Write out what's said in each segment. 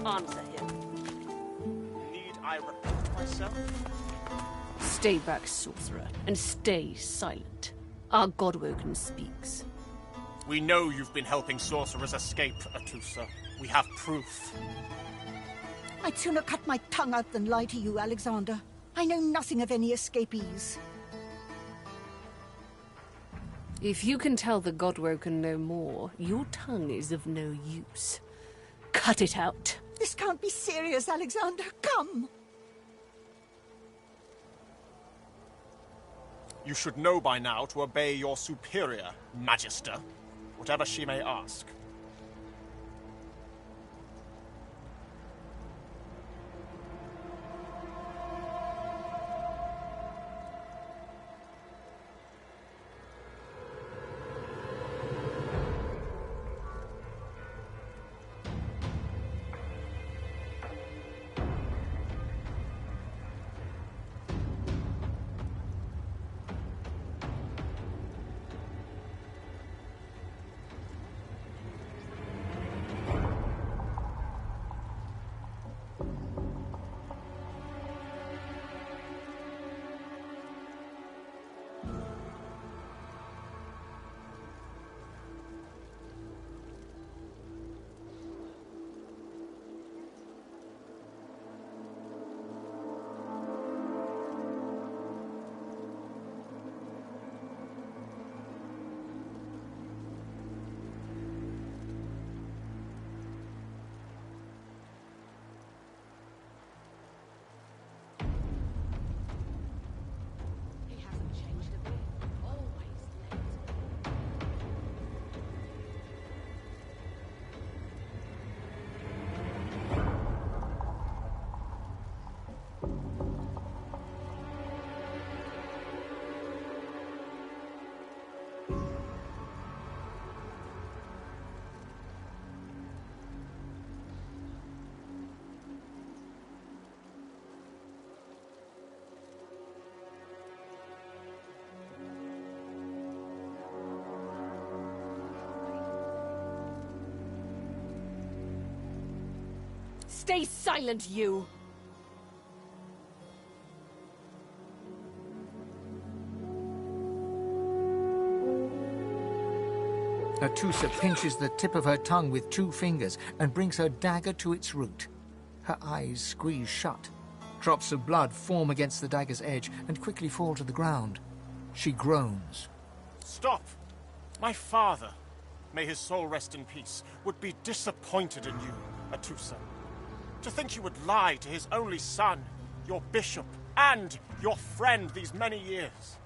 Answer him. Need I repeat myself? Stay back, sorcerer, and stay silent. Our Godwoken speaks. We know you've been helping sorcerers escape, Atusa. We have proof. I'd sooner cut my tongue out than lie to you, Alexander. I know nothing of any escapees. If you can tell the Godwoken no more, your tongue is of no use. Cut it out. This can't be serious, Alexander. Come! You should know by now to obey your superior, Magister, whatever she may ask. Stay silent, you! Atusa pinches the tip of her tongue with 2 fingers and brings her dagger to its root. Her eyes squeeze shut. Drops of blood form against the dagger's edge and quickly fall to the ground. She groans. Stop! My father, may his soul rest in peace, would be disappointed in you, Atusa. To think you would lie to his only son, your bishop, and your friend these many years.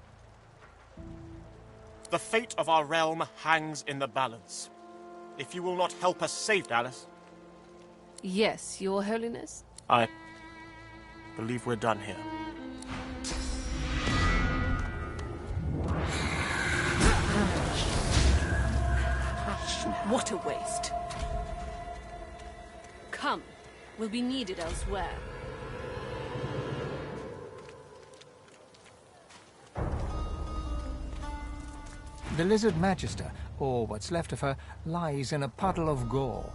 The fate of our realm hangs in the balance. If you will not help us save Alice... Yes, Your Holiness? I believe we're done here. What a waste. Come, we'll be needed elsewhere. The Lizard Magister, or what's left of her, lies in a puddle of gore.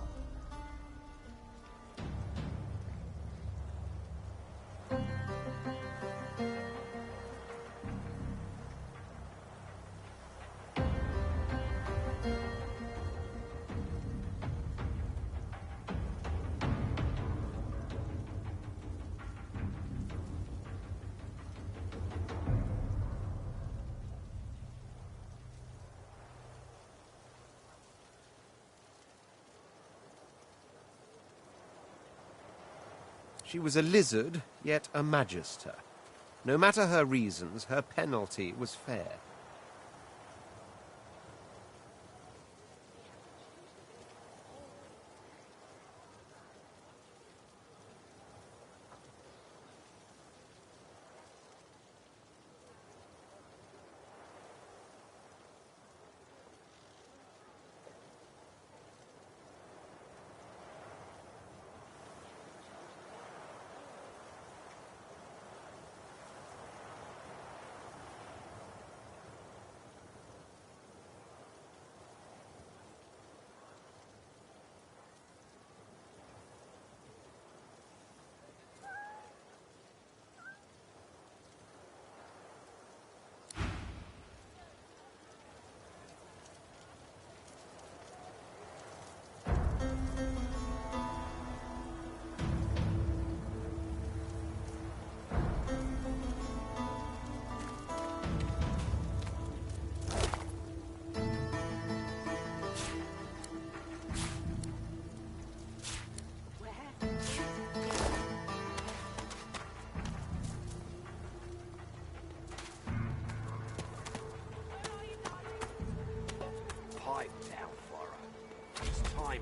She was a lizard, yet a magister. No matter her reasons, her penalty was fair.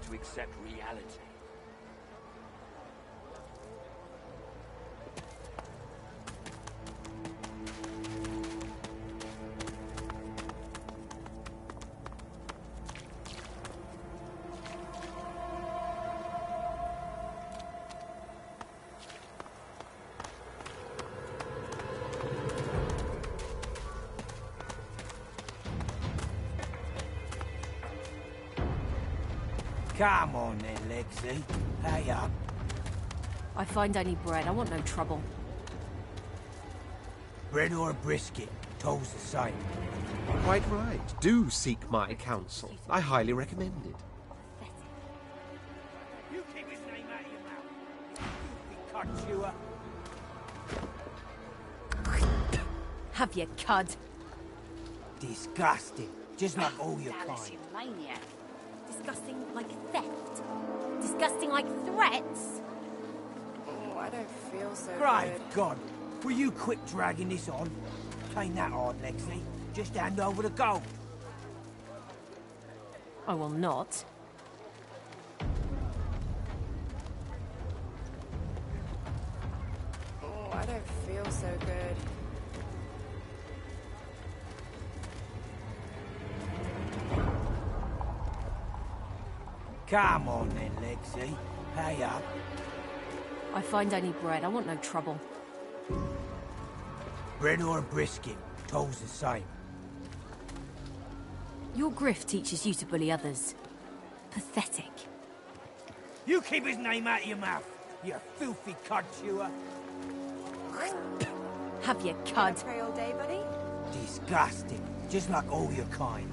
To accept reality. Come on then, Lexi. Pay up. I find I need bread. I want no trouble. Bread or a brisket, toll's the same. Quite right. Do seek my counsel. I highly recommend it. You keep his name out of your mouth. You filthy cunt chewer. Have you, cud? Disgusting. Just like all your kind. Mania. Disgusting like theft. Disgusting like threats. Oh, I don't feel so Great good. God. Will you quit dragging this on? Ain't that hard, Lexi. Just hand over the gold. I will not. Oh, I don't feel so good. Come on then, Lexi. Pay up. I find I need bread. I want no trouble. Bread or a brisket, toll's the same. Your grift teaches you to bully others. Pathetic. You keep his name out of your mouth. you filthy cud chewer. Have your cud. Pray all day, buddy? Disgusting. Just like all your kind.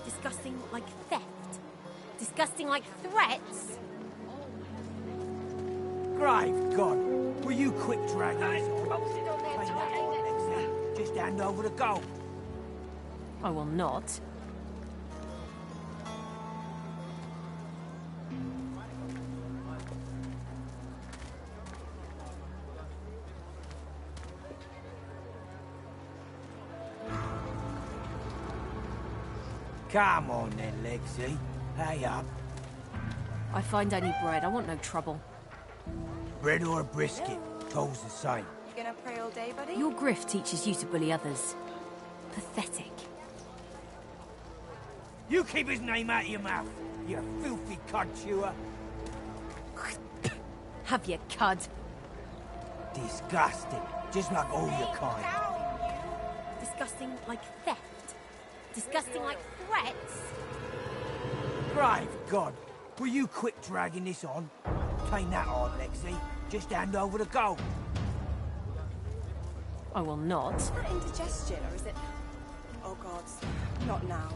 Disgusting like theft. Disgusting like threats. Grave God, will you quit dragging this on? Play that hard, Lexi. Just hand over the gold. I will not. Come on then, Lexi. Pay up. I find only bread. I want no trouble. Bread or a brisket, toll's the same. You gonna pray all day, buddy? Your grift teaches you to bully others. Pathetic. You keep his name out of your mouth, you filthy cud chewer. Have your cud. Disgusting. Just like all your kind. Disgusting like theft. Disgusting like threats. Grave God, will you quit dragging this on? Ain't that hard, Lexi. Just hand over the gold. I will not. Is that indigestion, or is it... Oh, God. Not now.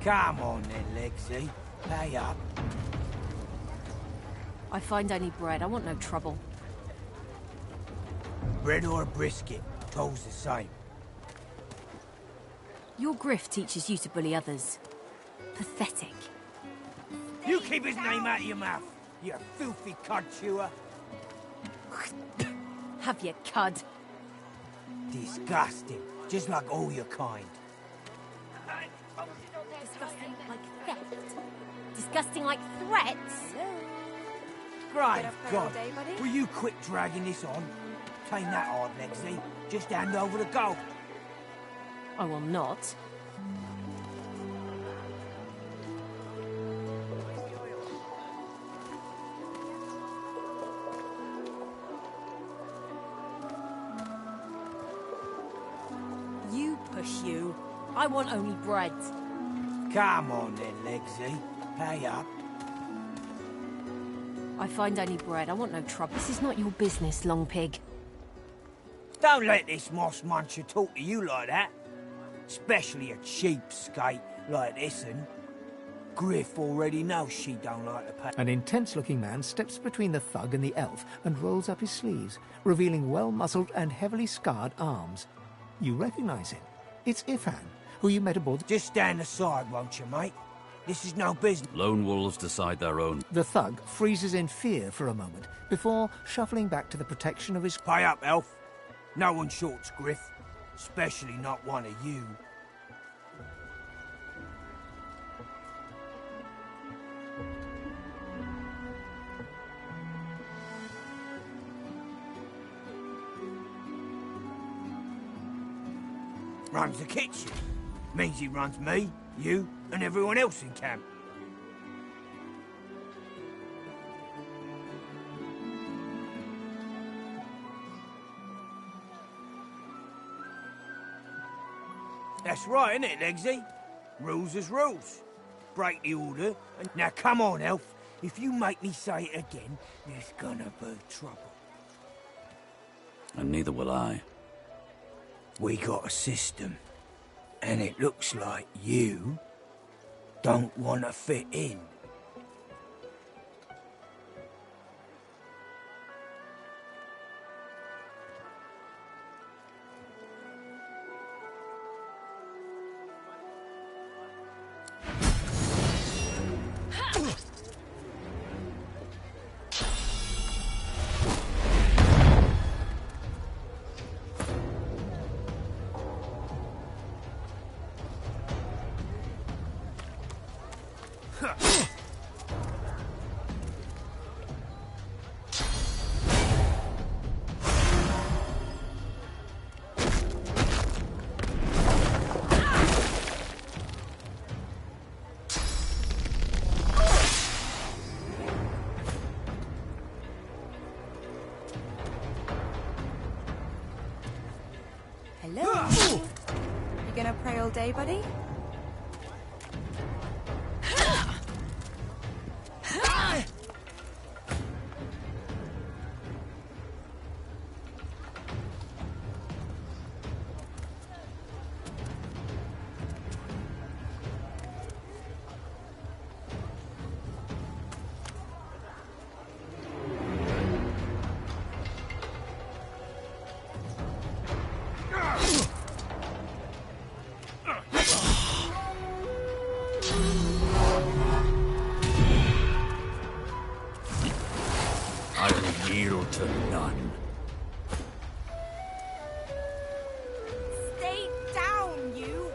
Come on then, Lexi. Pay up. I find only bread. I want no trouble. Bread or a brisket, toll's the same. Your grift teaches you to bully others. Pathetic. You keep his name out of your mouth, you filthy cud chewer. Have your cud. Disgusting. Just like all your kind. Disgusting like theft. Disgusting like threats. Grave Get up there God, all day, buddy? will you quit dragging this on? Ain't that hard, Lexi. Just hand over the gold. I will not. You push you. I want only bread. Come on then, Lexi. Pay up. I find only bread. I want no trouble. This is not your business, long pig. Don't let this moss muncher talk to you like that. Especially a cheapskate like this one. Griff already knows she don't like to pay. An intense-looking man steps between the thug and the elf and rolls up his sleeves, revealing well-muscled and heavily scarred arms. You recognize him. It's Ifan, who you met aboard. Just stand aside, won't you, mate? This is no business. Lone wolves decide their own. The thug freezes in fear for a moment before shuffling back to the protection of his... Pay up, elf. No one shorts Griff. Especially not one of you. Runs the kitchen. Means he runs me, you, and everyone else in camp. That's right, isn't it, Legsy? Rules is rules. Break the order, and now come on, elf. If you make me say it again, there's gonna be trouble. And neither will I. We got a system, and it looks like you don't want to fit in. Hello. You gonna pray all day, buddy? I'll yield to none. Stay down, you!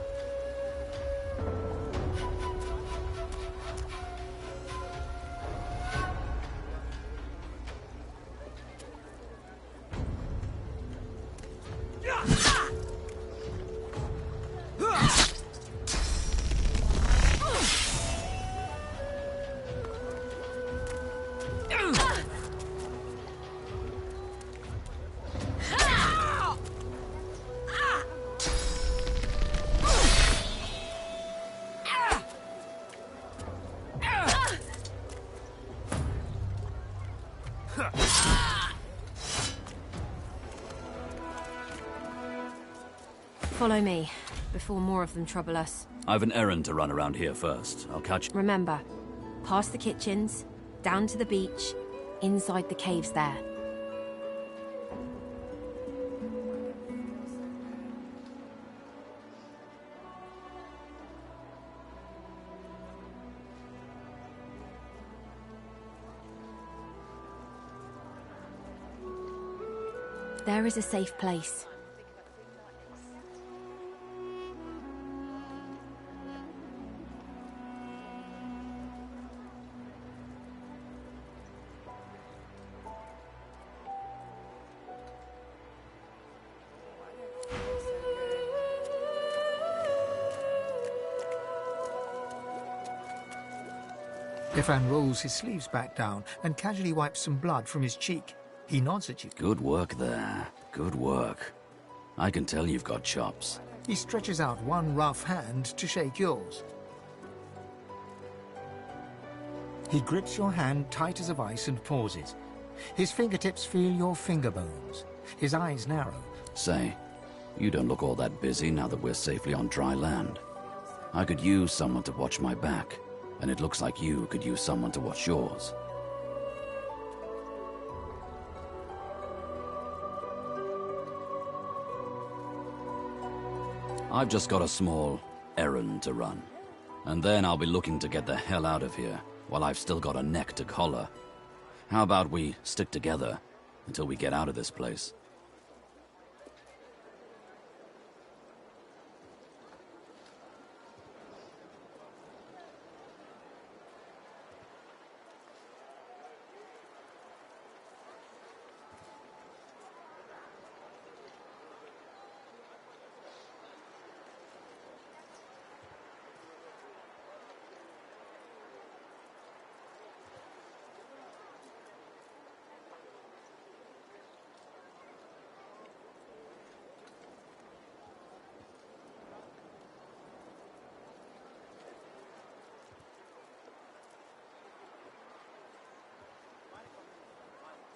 Follow me, before more of them trouble us. I've an errand to run around here first. I'll catch you. Remember, past the kitchens, down to the beach, inside the caves there. There is a safe place. Stefan rolls his sleeves back down and casually wipes some blood from his cheek. He nods at you. Good work there. Good work. I can tell you've got chops. He stretches out one rough hand to shake yours. He grips your hand tight as a vice and pauses. His fingertips feel your finger bones. His eyes narrow. Say, you don't look all that busy now that we're safely on dry land. I could use someone to watch my back, and it looks like you could use someone to watch yours. I've just got a small errand to run. And then I'll be looking to get the hell out of here, while I've still got a neck to collar. How about we stick together until we get out of this place?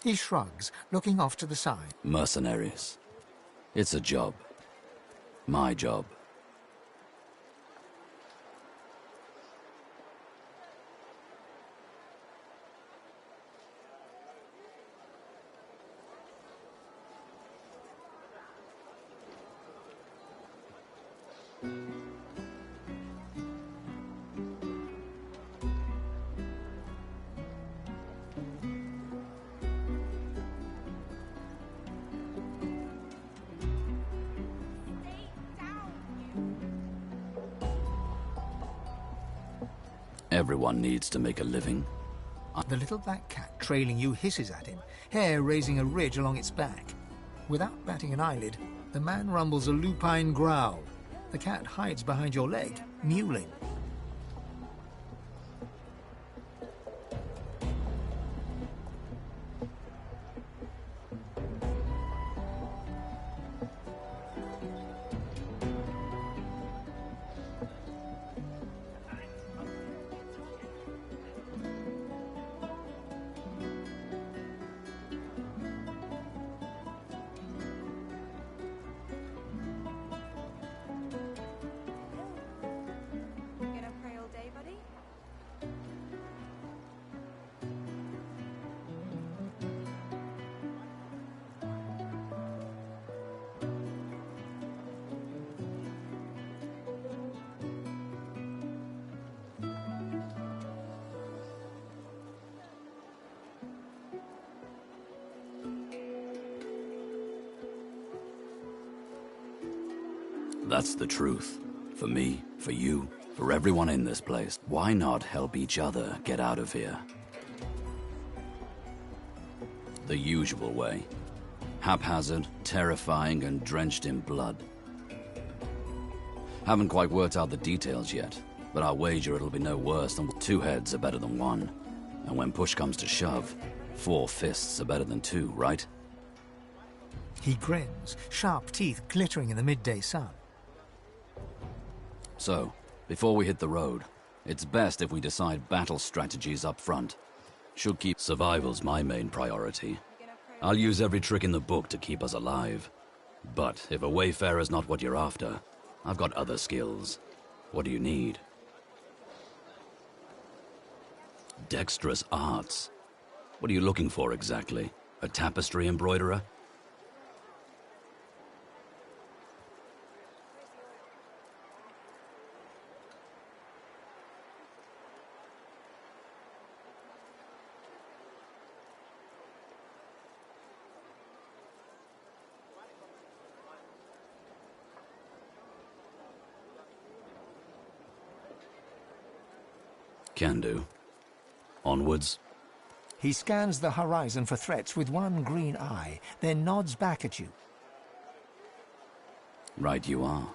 He shrugs, looking off to the side. Mercenaries. It's a job. My job. Everyone needs to make a living. The little black cat trailing you hisses at him, hair raising a ridge along its back. Without batting an eyelid, the man rumbles a lupine growl. The cat hides behind your leg, mewling. That's the truth. For me, for you, for everyone in this place. Why not help each other get out of here? The usual way. Haphazard, terrifying, and drenched in blood. Haven't quite worked out the details yet, but I'll wager it'll be no worse than 2 heads are better than 1. And when push comes to shove, 4 fists are better than 2, right? He grins, sharp teeth glittering in the midday sun. So, before we hit the road, it's best if we decide battle strategies up front. Should keep survival's my main priority. I'll use every trick in the book to keep us alive. But if a wayfarer's not what you're after, I've got other skills. What do you need? Dexterous arts. What are you looking for exactly? A tapestry embroiderer? Can do. Onwards. He scans the horizon for threats with one green eye, then nods back at you. Right you are.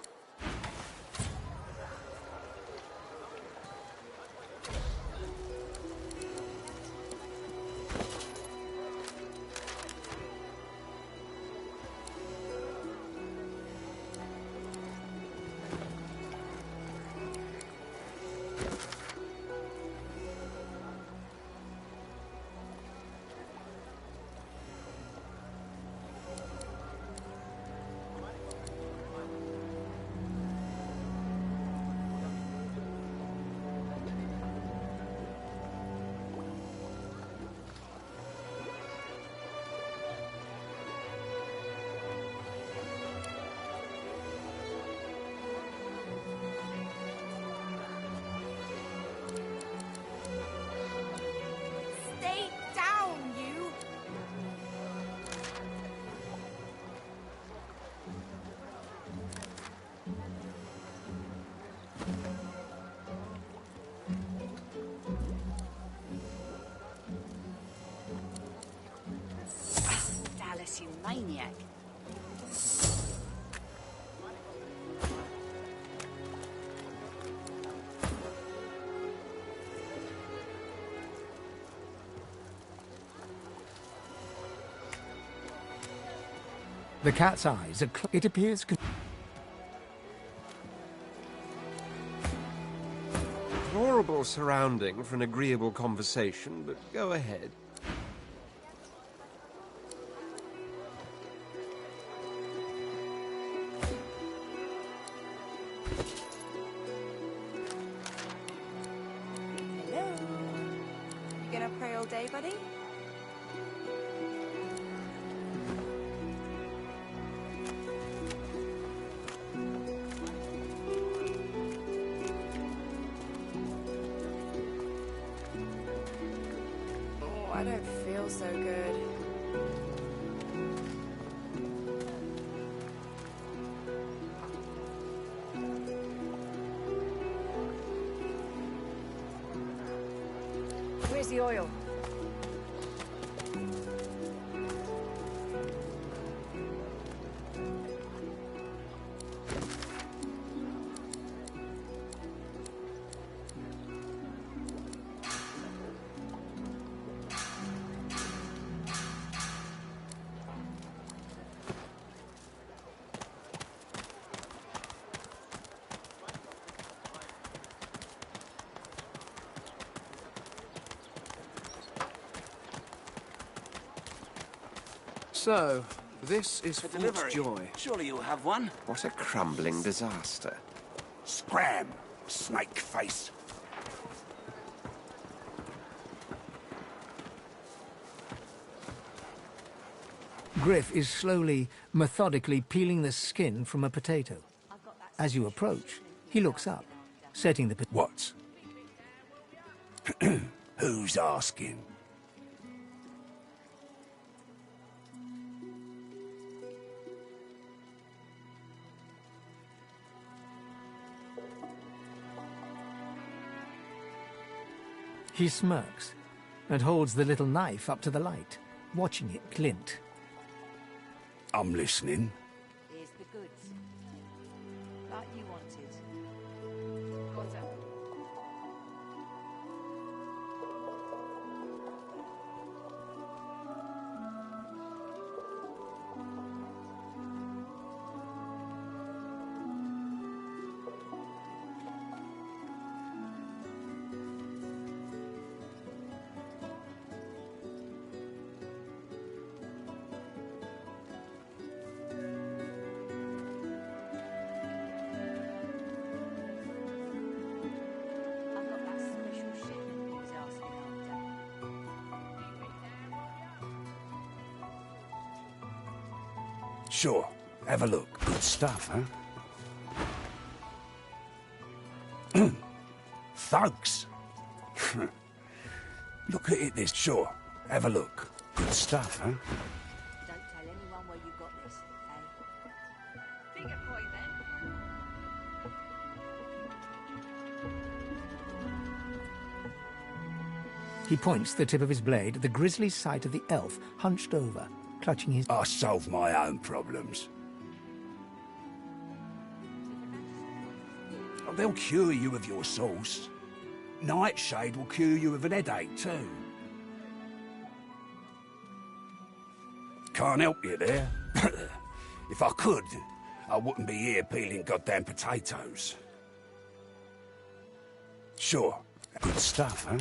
Stay down, you! Dallas, you maniac. The cat's eyes are it appears... Horrible surrounding for an agreeable conversation, but go ahead. Hello? You gonna pray all day, buddy? Oh, I don't feel so good. Where's the oil? So, this is Fort Delivery. Joy. Surely you'll have one. What a crumbling disaster. Scram, snake face. Griff is slowly, methodically peeling the skin from a potato. As you approach, he looks up, setting the... What? Who's asking? He smirks and holds the little knife up to the light, watching it glint. I'm listening. Here's the goods. Like you wanted. What's up? Sure. Have a look. Good stuff, huh? Thugs. Look at it this. Sure. Have a look. Good stuff, huh? Don't tell anyone where you got this, eh? Figure point, then. He points the tip of his blade at the grisly sight of the elf hunched over, clutching his... I solve my own problems. Oh, they'll cure you of your sauce. Nightshade will cure you of an headache, too. Can't help you there. If I could, I wouldn't be here peeling goddamn potatoes. Sure. Good stuff, huh?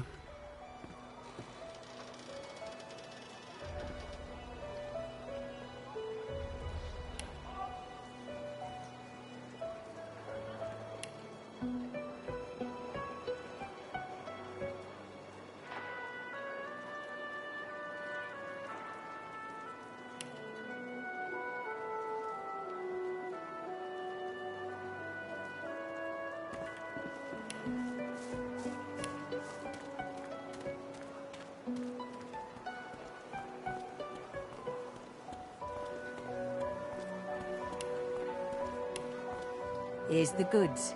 Here's the goods.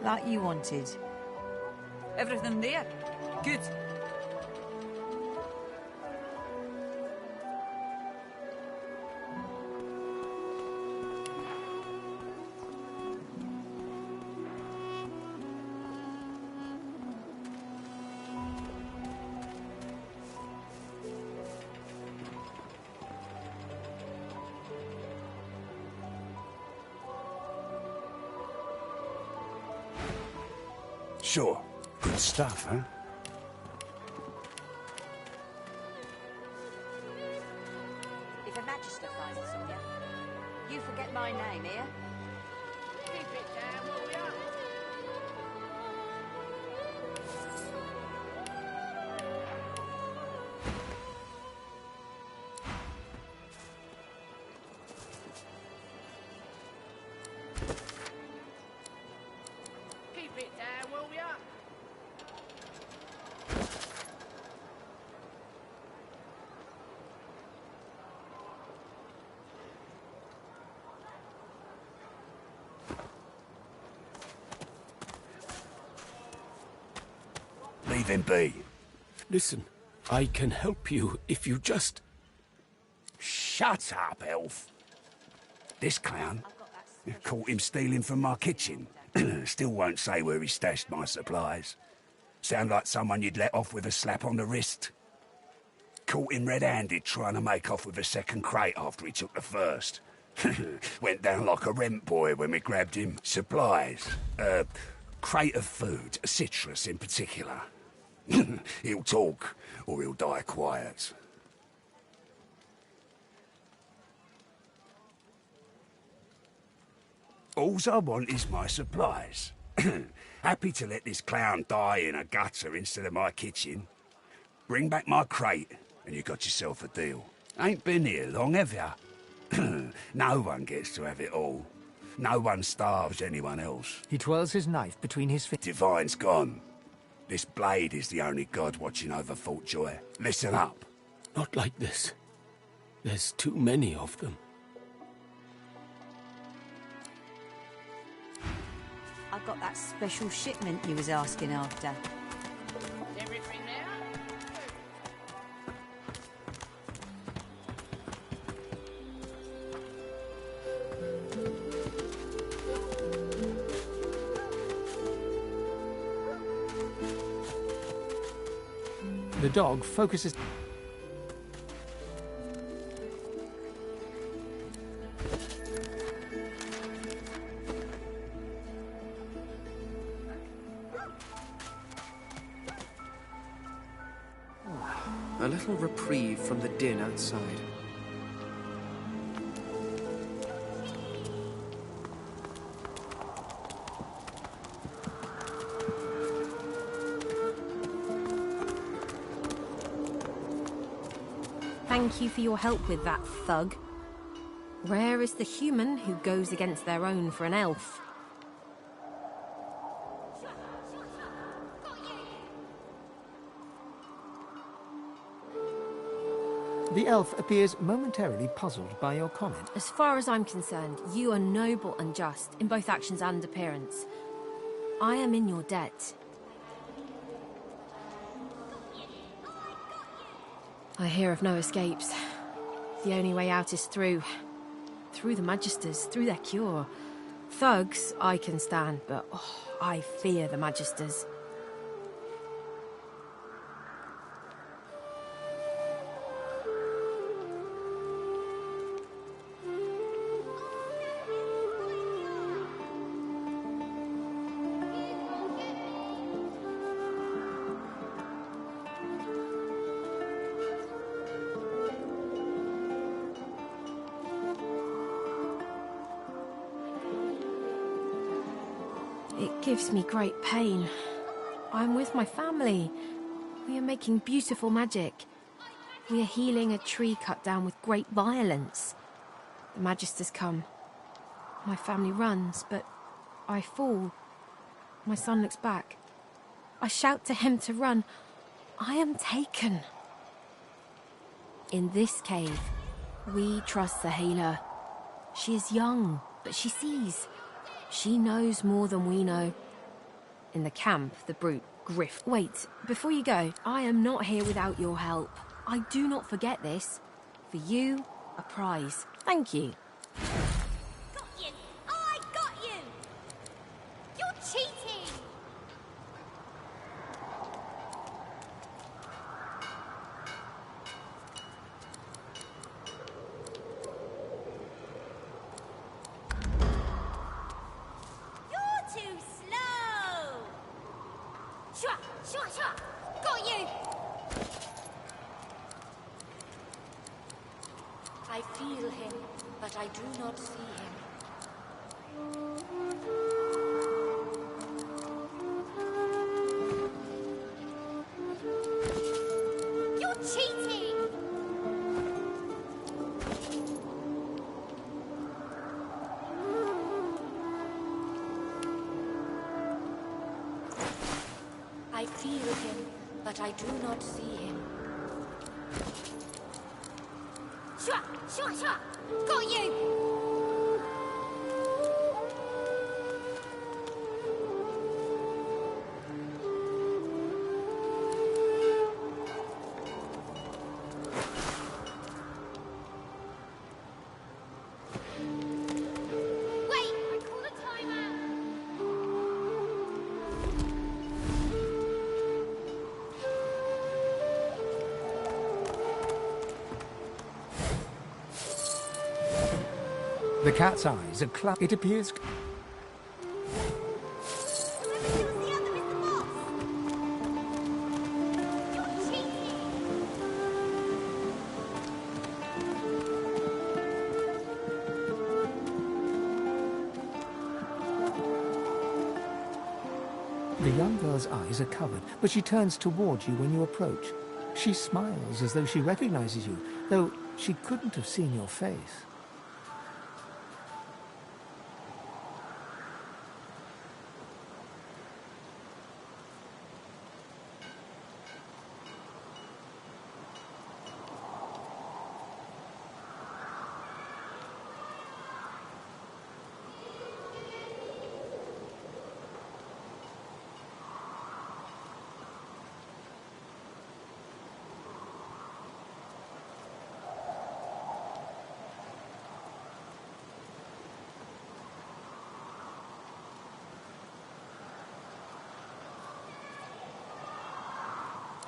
Like you wanted. Everything there? Good. Sure. Good stuff, huh? If a magister finds us on you, you forget my name, here? Keep it down, will ya? Keep it down, will ya? Leave him be. Listen, I can help you if you just... Shut up, elf. This clown caught him stealing from my kitchen. Still won't say where he stashed my supplies. Sound like someone you'd let off with a slap on the wrist. Caught him red-handed trying to make off with a second crate after he took the first. Went down like a rent boy when we grabbed him. Supplies. Crate of food, citrus in particular. He'll talk, or he'll die quiet. Alls I want is my supplies. Happy to let this clown die in a gutter instead of my kitchen. Bring back my crate, and you got yourself a deal. Ain't been here long, have ya? No one gets to have it all. No one starves anyone else. He twirls his knife between his fingers. Divine's gone. This blade is the only god watching over Fort Joy. Listen up. Not like this. There's too many of them. I got that special shipment you was asking after. The dog focuses... A little reprieve from the din outside. Thank you for your help with that, thug. Rare is the human who goes against their own for an elf. The elf appears momentarily puzzled by your comment. As far as I'm concerned, you are noble and just in both actions and appearance. I am in your debt. I hear of no escapes. The only way out is through the Magisters, through their cure. Thugs I can stand, but I fear the Magisters. It gives me great pain. I'm with my family. We are making beautiful magic. We are healing a tree cut down with great violence. The Magisters come. My family runs, but I fall. My son looks back. I shout to him to run. I am taken. In this cave, we trust the healer. She is young, but she sees. She knows more than we know. In the camp, the brute, Griff. Wait, before you go, I am not here without your help. I do not forget this. For you, a prize. Thank you. Got you! I got you! You're cheating! Too slow! Shua! Shua! Shua! Got you! I feel him, but I do not see him. You're cheating! I feel him, but I do not see him. Shua! Shua! Shua! Got you! Wait! I call a timeout! The cat's eyes are It appears... The young girl's eyes are covered, but she turns towards you when you approach. She smiles as though she recognizes you, though she couldn't have seen your face.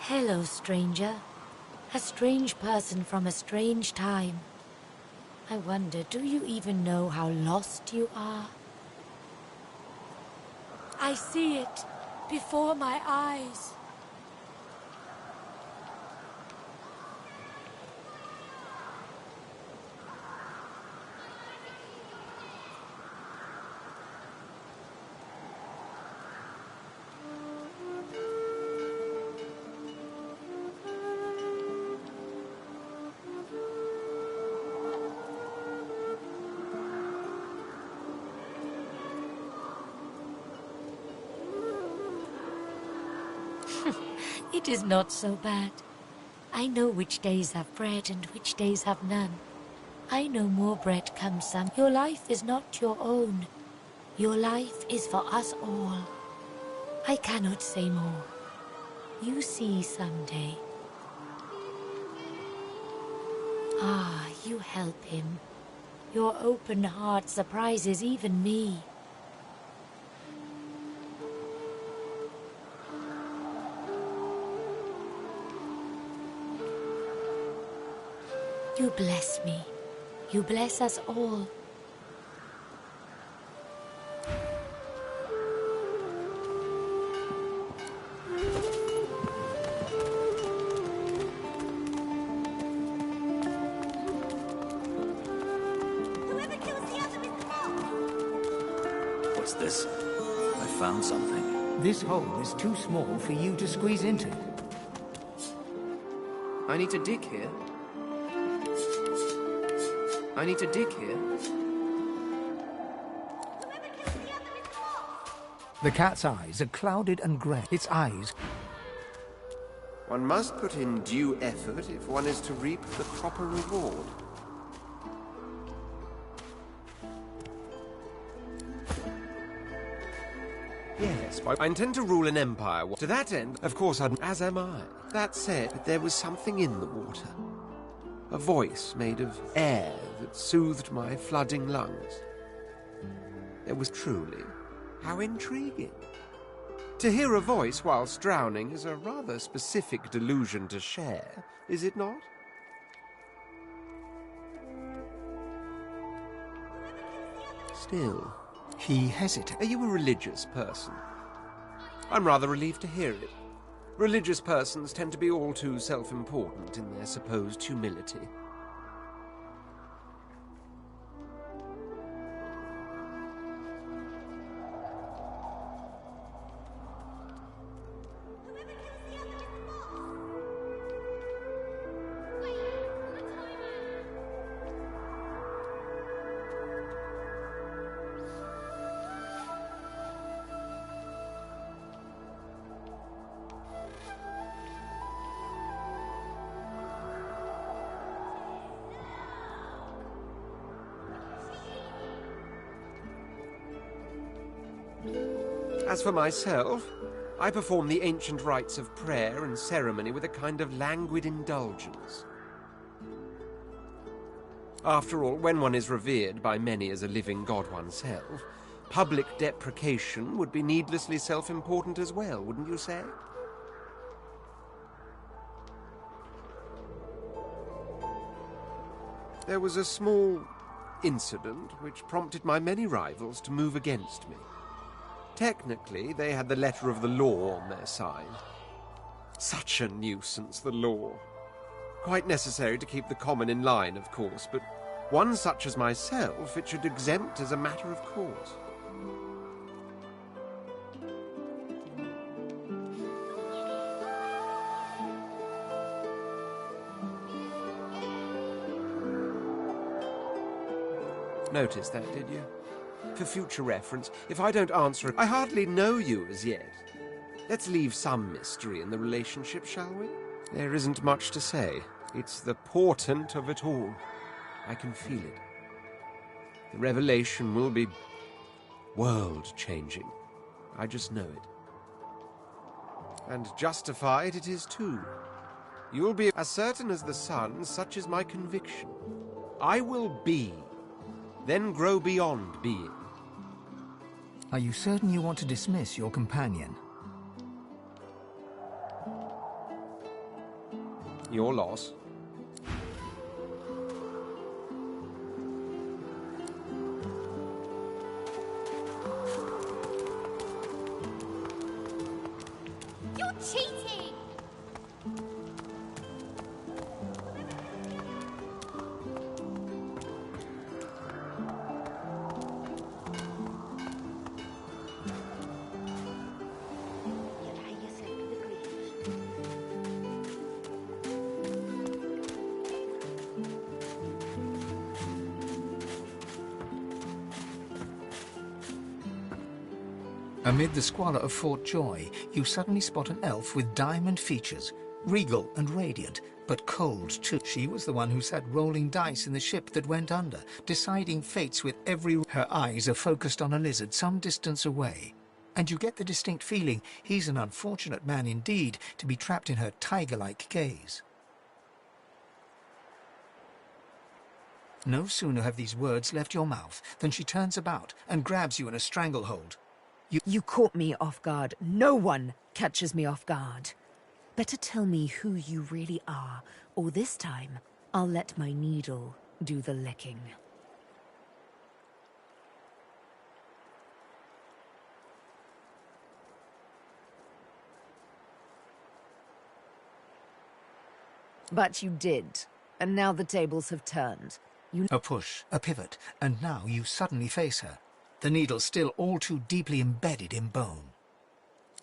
Hello, stranger. A strange person from a strange time. I wonder, do you even know how lost you are? I see it before my eyes. It is not so bad. I know which days have bread and which days have none. I know more bread comes some. Your life is not your own. Your life is for us all. I cannot say more. You see someday. Ah, you help him. Your open heart surprises even me. You bless me. You bless us all. Whoever kills the other is the boss! What's this? I found something. This hole is too small for you to squeeze into. I need to dig here. I need to dig here. The cat's eyes are clouded and grey. Its eyes... One must put in due effort if one is to reap the proper reward. Yes, I intend to rule an empire. To that end, of course, as am I. That said, there was something in the water. A voice made of air that soothed my flooding lungs. It was truly... how intriguing. To hear a voice whilst drowning is a rather specific delusion to share, is it not? Still... He hesitated. Are you a religious person? I'm rather relieved to hear it. Religious persons tend to be all too self-important in their supposed humility. As for myself, I perform the ancient rites of prayer and ceremony with a kind of languid indulgence. After all, when one is revered by many as a living god oneself, public deprecation would be needlessly self-important as well, wouldn't you say? There was a small incident which prompted my many rivals to move against me. Technically, they had the letter of the law on their side. Such a nuisance, the law. Quite necessary to keep the common in line, of course, but one such as myself it should exempt as a matter of course. Notice that, did you? For future reference, if I don't answer it, I hardly know you as yet. Let's leave some mystery in the relationship, shall we? There isn't much to say. It's the portent of it all. I can feel it. The revelation will be world-changing. I just know it. And justified it is too. You'll be as certain as the sun, such is my conviction. I will be, then grow beyond being. Are you certain you want to dismiss your companion? Your loss. You're cheating! Amid the squalor of Fort Joy, you suddenly spot an elf with diamond features, regal and radiant, but cold too. She was the one who sat rolling dice in the ship that went under, deciding fates with every... Her eyes are focused on a lizard some distance away, and you get the distinct feeling he's an unfortunate man indeed to be trapped in her tiger-like gaze. No sooner have these words left your mouth than she turns about and grabs you in a stranglehold. You caught me off guard. No one catches me off guard. Better tell me who you really are, or this time, I'll let my needle do the licking. But you did, and now the tables have turned. A push, a pivot, and now you suddenly face her, the needle still all too deeply embedded in bone.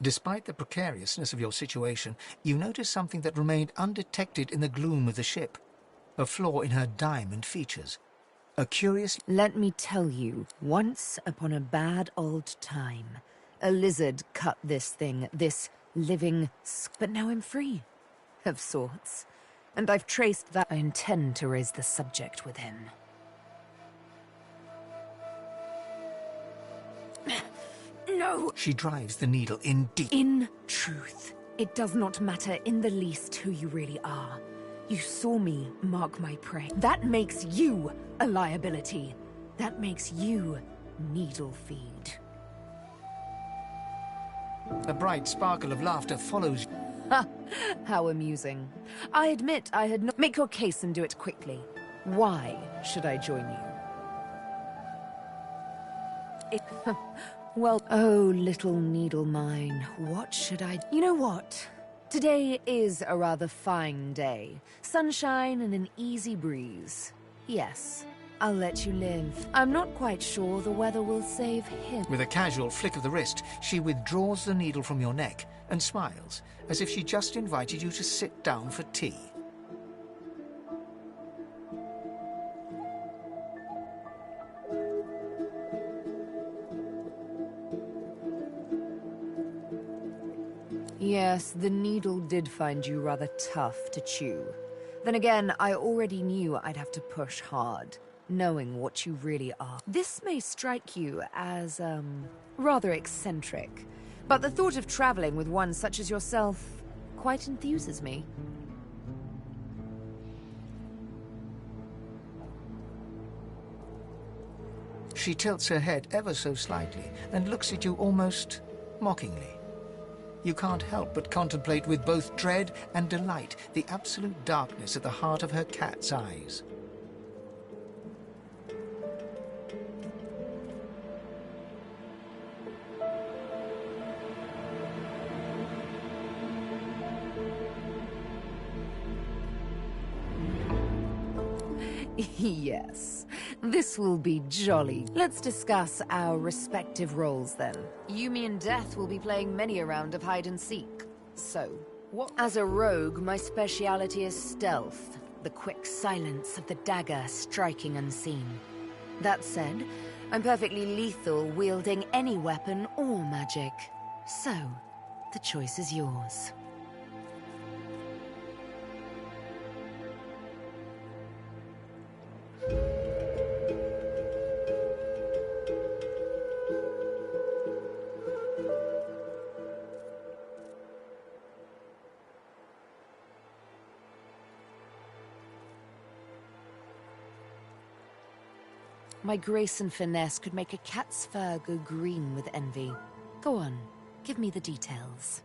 Despite the precariousness of your situation, you notice something that remained undetected in the gloom of the ship. A flaw in her diamond features. A curious... Let me tell you, once upon a bad old time, a lizard cut this thing, this living... But now I'm free, of sorts. And I've traced that. I intend to raise the subject with him. No! She drives the needle in deep. In truth, it does not matter in the least who you really are. You saw me mark my prey. That makes you a liability. That makes you needle feed. A bright sparkle of laughter follows. Ha! How amusing. I admit I had not... Make your case and do it quickly. Why should I join you? Well, oh, little needle mine, what should I... You know what? Today is a rather fine day. Sunshine and an easy breeze. Yes, I'll let you live. I'm not quite sure the weather will save him. With a casual flick of the wrist, she withdraws the needle from your neck and smiles, as if she just invited you to sit down for tea. Yes, the needle did find you rather tough to chew. Then again, I already knew I'd have to push hard, knowing what you really are. This may strike you as, rather eccentric, but the thought of traveling with one such as yourself quite enthuses me. She tilts her head ever so slightly and looks at you almost mockingly. You can't help but contemplate with both dread and delight the absolute darkness at the heart of her cat's eyes. Yes, this will be jolly. Let's discuss our respective roles then. You, me, and Death will be playing many a round of hide and seek. So, what? As a rogue, my speciality is stealth, the quick silence of the dagger striking unseen. That said, I'm perfectly lethal wielding any weapon or magic. So, the choice is yours. My grace and finesse could make a cat's fur go green with envy. Go on, give me the details.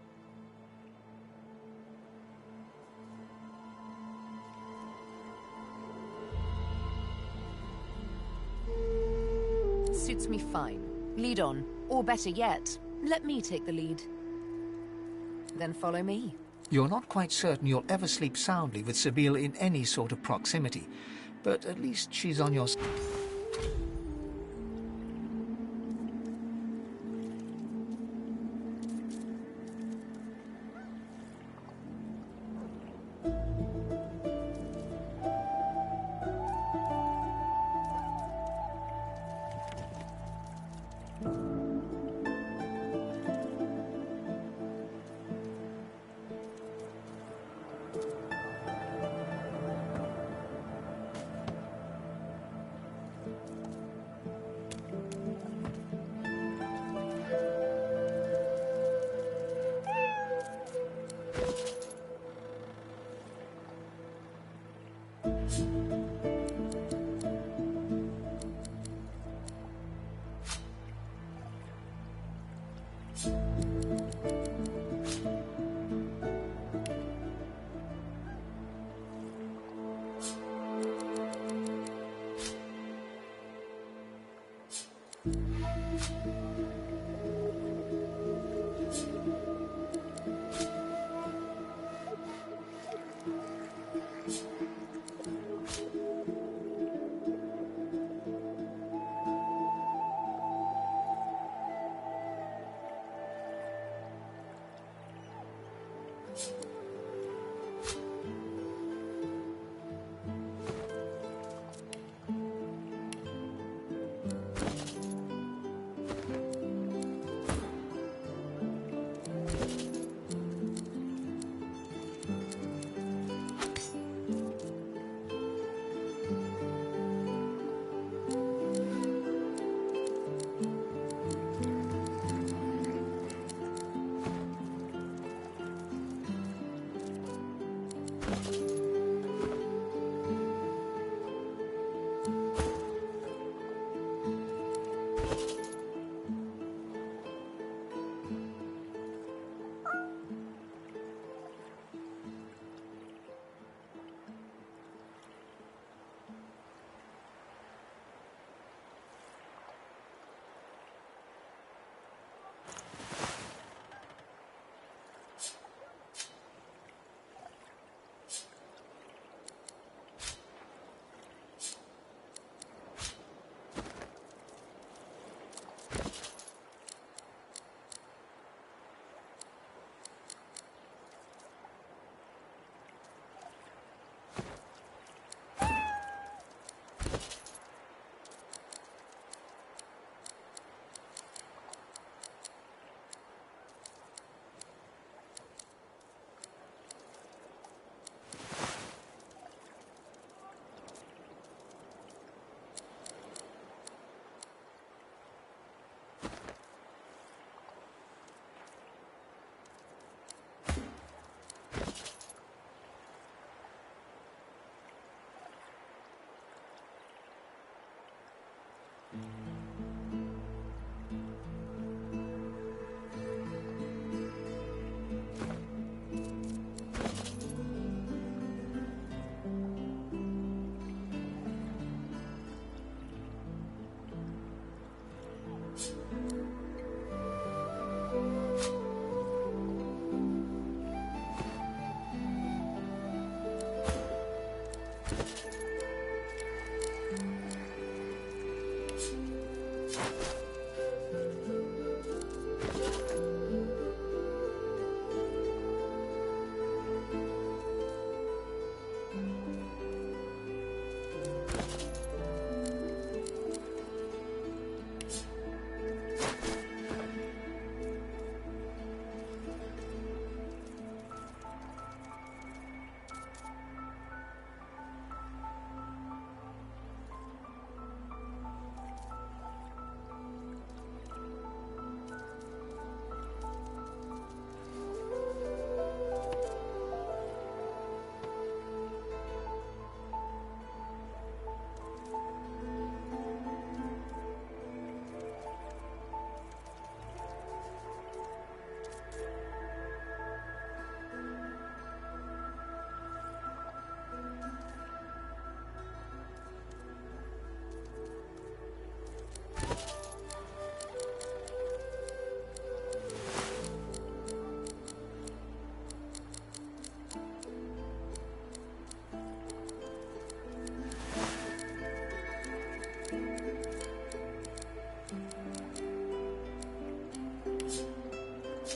Suits me fine. Lead on. Or better yet, let me take the lead. Then follow me. You're not quite certain you'll ever sleep soundly with Sabine in any sort of proximity, but at least she's on your side.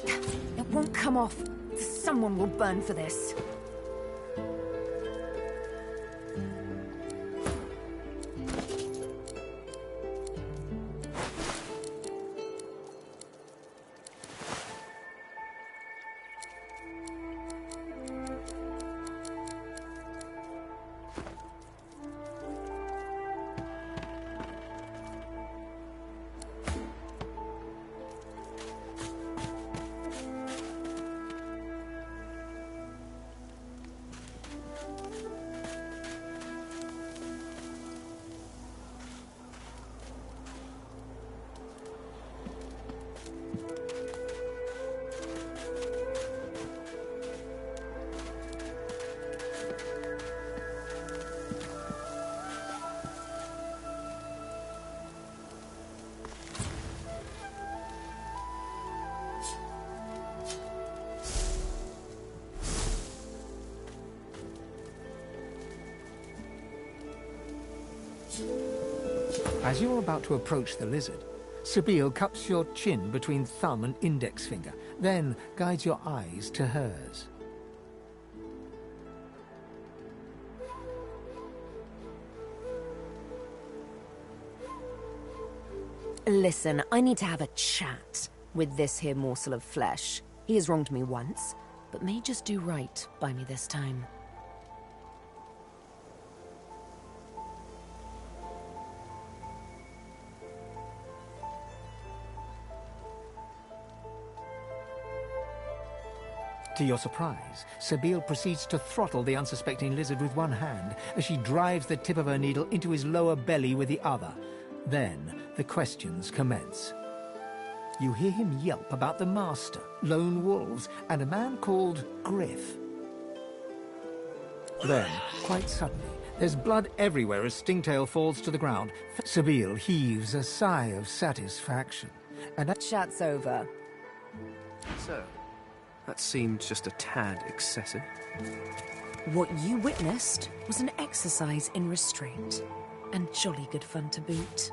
It won't come off. Someone will burn for this. As you're about to approach the lizard, Sabine cups your chin between thumb and index finger, then guides your eyes to hers. Listen, I need to have a chat with this here morsel of flesh. He has wronged me once, but may just do right by me this time. To your surprise, Sabine proceeds to throttle the unsuspecting lizard with one hand as she drives the tip of her needle into his lower belly with the other. Then the questions commence. You hear him yelp about the master, lone wolves, and a man called Griff. Then, quite suddenly, there's blood everywhere as Stingtail falls to the ground. Sabine heaves a sigh of satisfaction. And that chat's over. So, that seemed just a tad excessive. What you witnessed was an exercise in restraint, and jolly good fun to boot.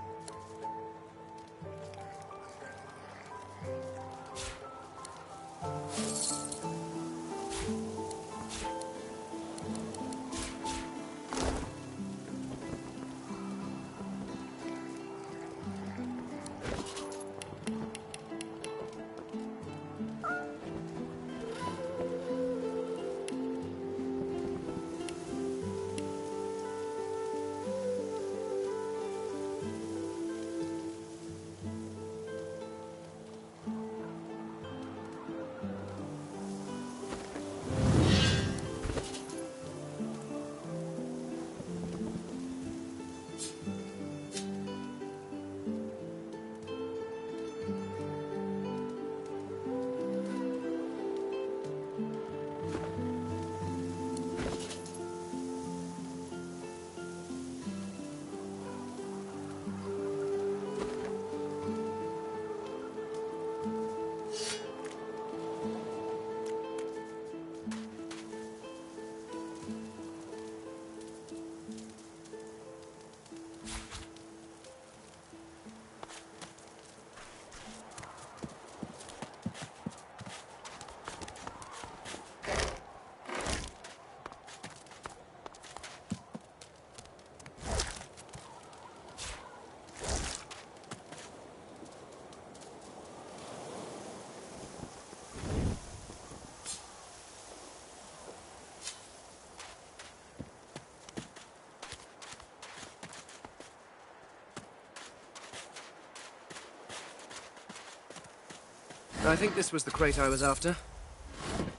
I think this was the crate I was after.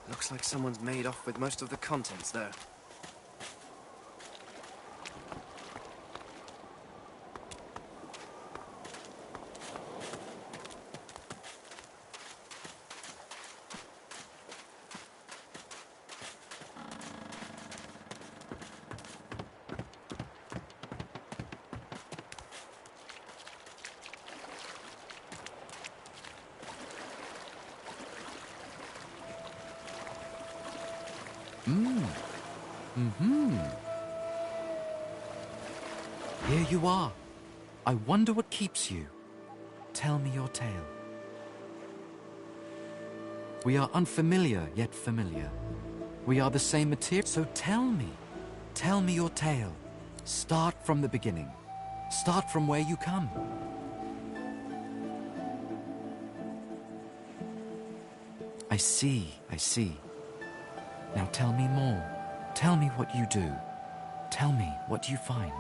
Looks like someone's made off with most of the contents, though. Here you are. I wonder what keeps you. Tell me your tale. We are unfamiliar, yet familiar. We are the same material. So tell me your tale. Start from the beginning. Start from where you come. I see. Now tell me more. Tell me what you do. Tell me what you find.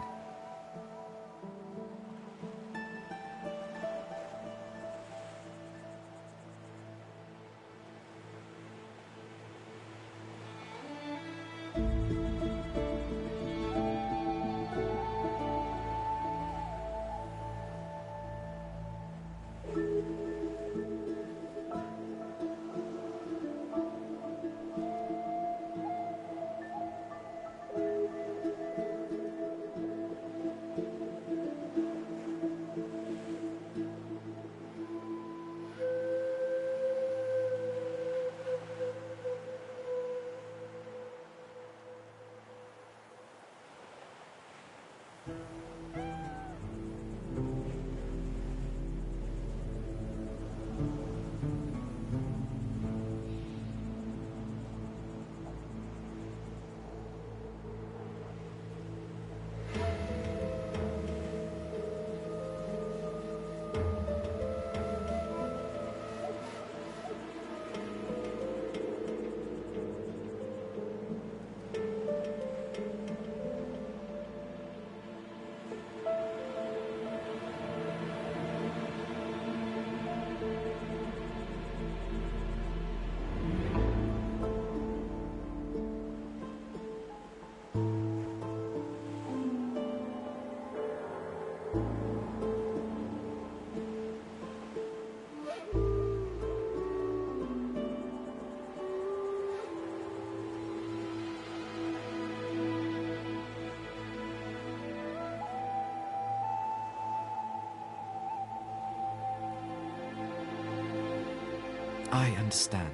I understand.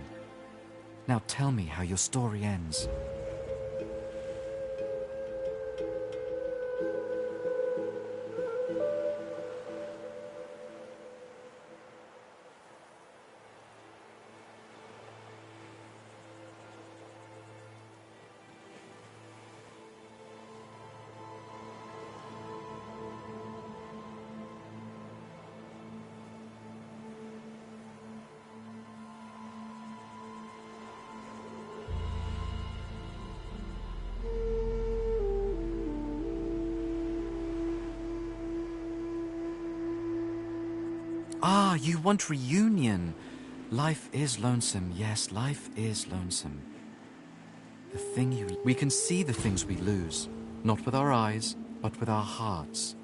Now tell me how your story ends. Ah, you want reunion. Life is lonesome. Yes, life is lonesome. The thing we can see the things we lose, not with our eyes, but with our hearts.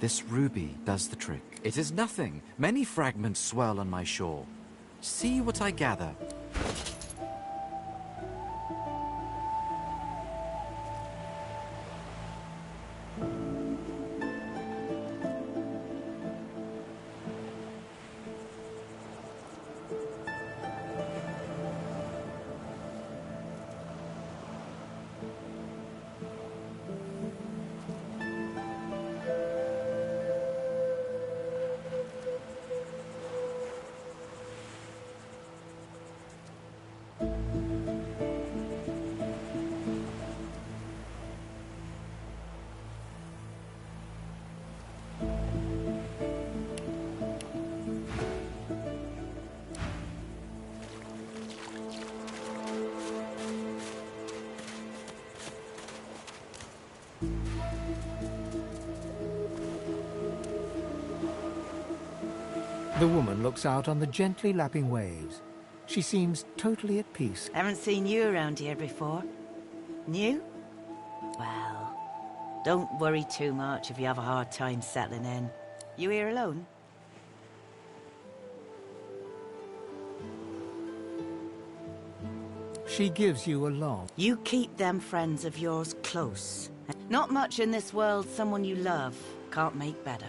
This ruby does the trick. It is nothing. Many fragments swirl on my shore. See what I gather. The woman looks out on the gently lapping waves. She seems totally at peace. Haven't seen you around here before. New? Well, don't worry too much if you have a hard time settling in. You here alone? She gives you a long... You keep them friends of yours close. Not much in this world someone you love can't make better.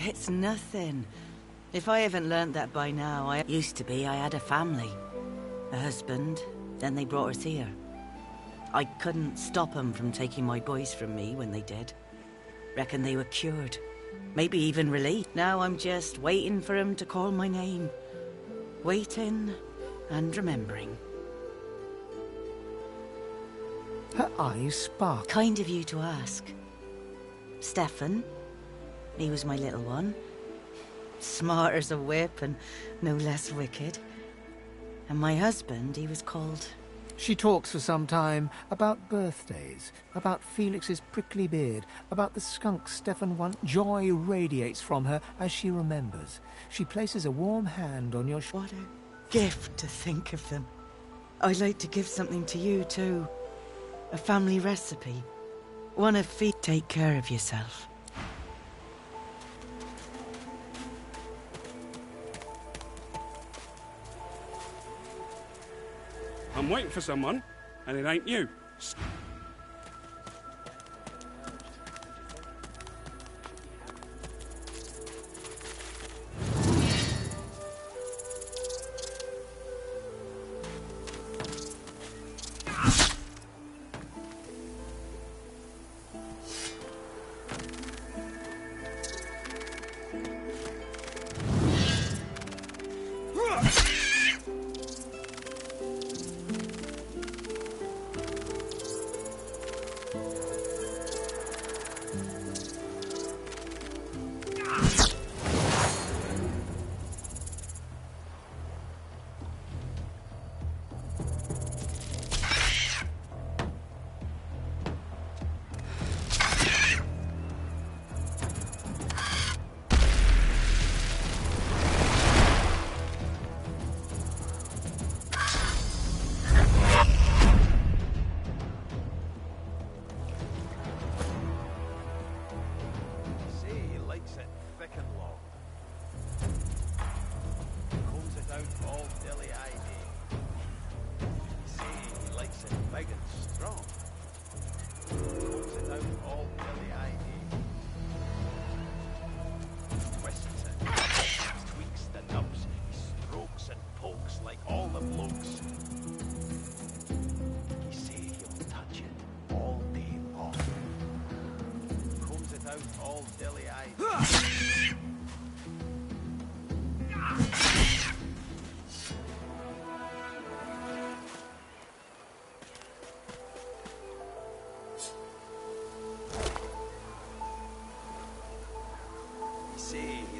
it's nothing. If I haven't learnt that by now, I had a family. A husband, then they brought us here. I couldn't stop them from taking my boys from me when they did. Reckon they were cured. Maybe even relieved. Now I'm just waiting for him to call my name. Waiting and remembering. Her eyes spark. Kind of you to ask. Stefan, he was my little one. Smart as a whip and no less wicked. And my husband, he was called... She talks for some time about birthdays, about Felix's prickly beard, about the skunk Stefan once. Joy radiates from her as she remembers. She places a warm hand on your shoulder. What a gift to think of them. I'd like to give something to you, too. A family recipe. One of feet. Take care of yourself. I'm waiting for someone, and it ain't you.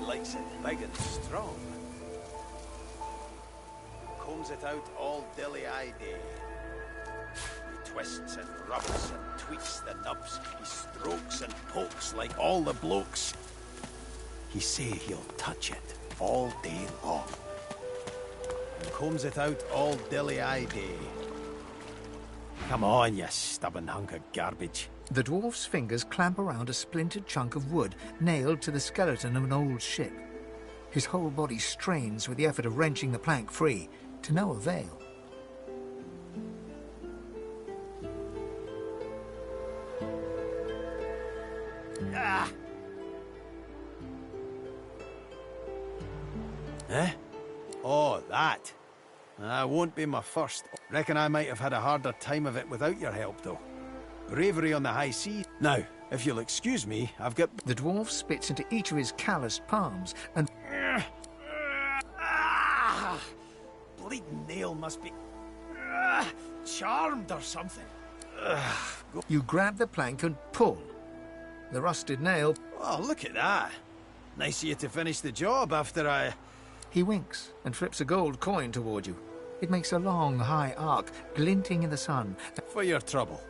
Likes it big and strong. Combs it out all dilly-eyed. He twists and rubs and tweaks the nubs. He strokes and pokes like all the blokes. He say he'll touch it all day long. Combs it out all dilly-eyed. Come on, you stubborn hunk of garbage. The dwarf's fingers clamp around a splintered chunk of wood nailed to the skeleton of an old ship. His whole body strains with the effort of wrenching the plank free, to no avail. Ah! Eh? Oh, that. That won't be my first. Reckon I might have had a harder time of it without your help, though. Bravery on the high seas. Now, if you'll excuse me, I've got... The dwarf spits into each of his calloused palms and... Bleeding nail must be... charmed or something. You grab the plank and pull. The rusted nail... Oh, look at that. Nice of you to finish the job after I... He winks and flips a gold coin toward you. It makes a long, high arc, glinting in the sun. For your trouble.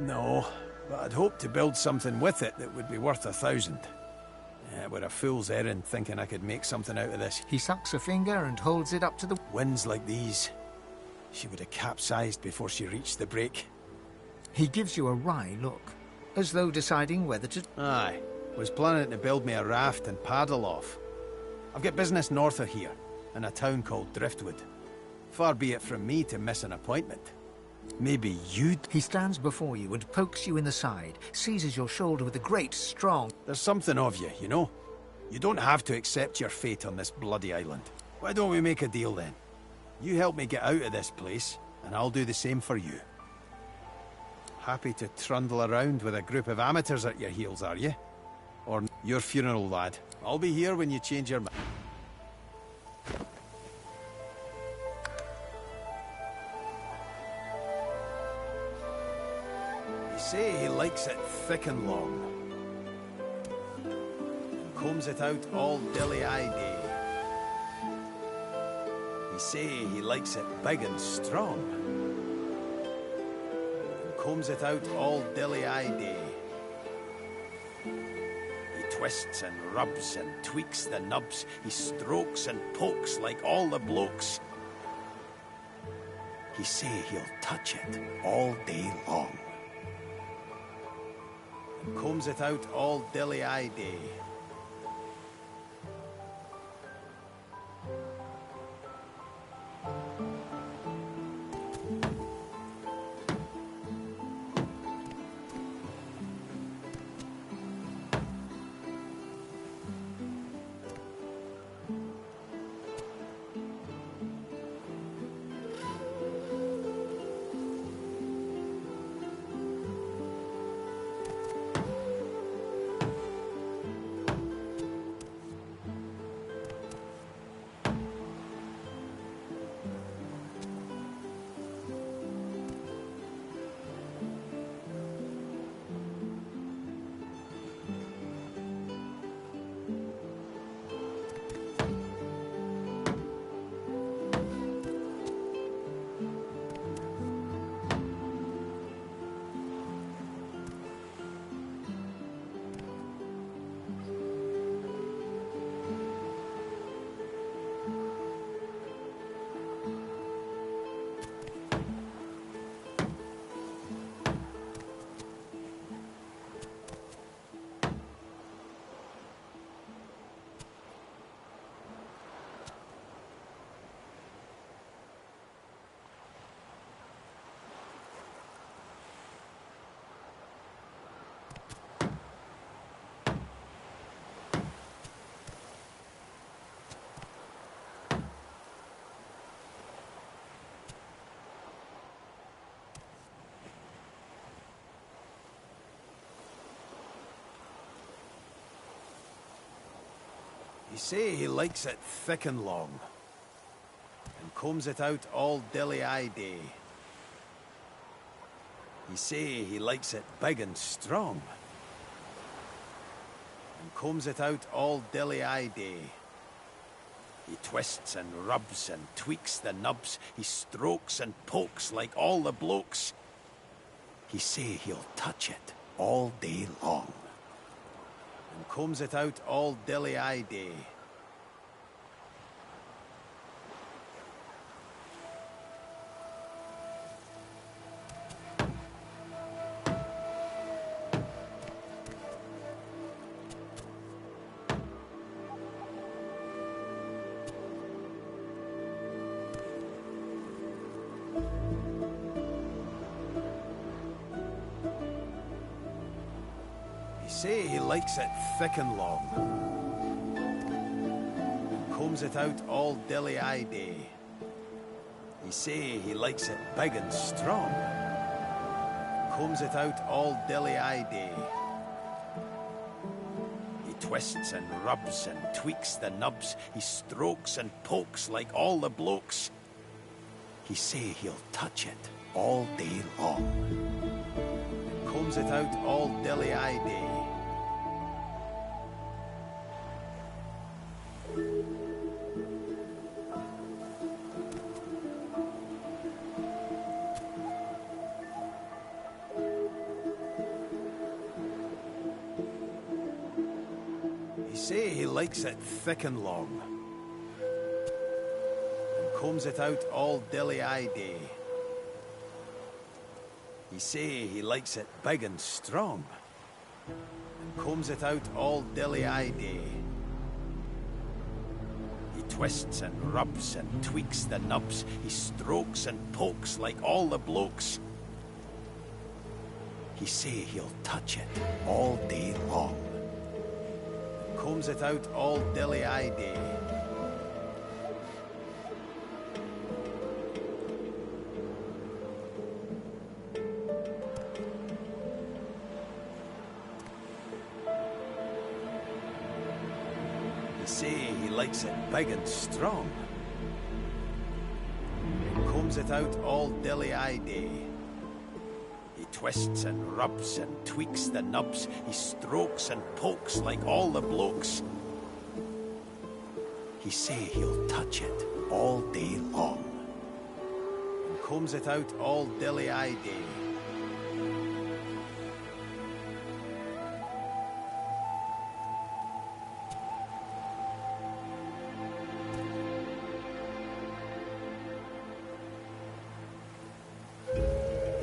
No, but I'd hoped to build something with it that would be worth 1,000. We're a fool's errand thinking I could make something out of this. He sucks a finger and holds it up to the... Winds like these, she would have capsized before she reached the break. He gives you a wry look, as though deciding whether to... Aye, was planning to build me a raft and paddle off. I've got business north of here, in a town called Driftwood. Far be it from me to miss an appointment. Maybe you'd... He stands before you and pokes you in the side, seizes your shoulder with a great, strong... There's something of you, you know? You don't have to accept your fate on this bloody island. Why don't we make a deal then? You help me get out of this place, and I'll do the same for you. Happy to trundle around with a group of amateurs at your heels, are you? Or your funeral, lad. I'll be here when you change your mind. You say he likes it thick and long. And combs it out all dilly-eye day. You say he likes it big and strong. And combs it out all dilly-eye day. He twists and rubs and tweaks the nubs. He strokes and pokes like all the blokes. He say he'll touch it all day long. And combs it out all dilly-eye day. You say he likes it thick and long, and combs it out all dilly-eye day. You say he likes it big and strong, and combs it out all dilly-eye day. He twists and rubs and tweaks the nubs. He strokes and pokes like all the blokes. He say he'll touch it all day long. And combs it out all dilly-eye day. Say he likes it thick and long, and combs it out all dilly-eye day. He say he likes it big and strong, and combs it out all dilly-eye day. He twists and rubs and tweaks the nubs. He strokes and pokes like all the blokes. He say he'll touch it all day long, and combs it out all dilly-eye day. Say he likes it thick and long, and combs it out all dilly-eye day. He say he likes it big and strong, and combs it out all dilly-eye day. He twists and rubs and tweaks the nubs. He strokes and pokes like all the blokes. He say he'll touch it all day long. And combs it out all dilly-eye day. Say he likes it big and strong. And combs it out all dilly-eye day. He twists and rubs and tweaks the nubs. He strokes and pokes like all the blokes. He say he'll touch it all day long. And combs it out all dilly-eye day.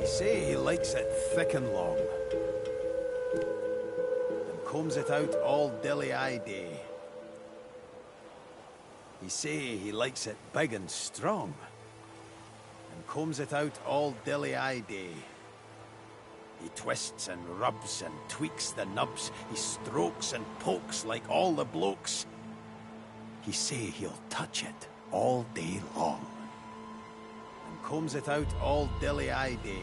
Say he likes it thick and long, and combs it out all dilly-eye day. He say he likes it big and strong, and combs it out all dilly-eye day. He twists and rubs and tweaks the nubs. He strokes and pokes like all the blokes. He say he'll touch it all day long, and combs it out all dilly-eye day.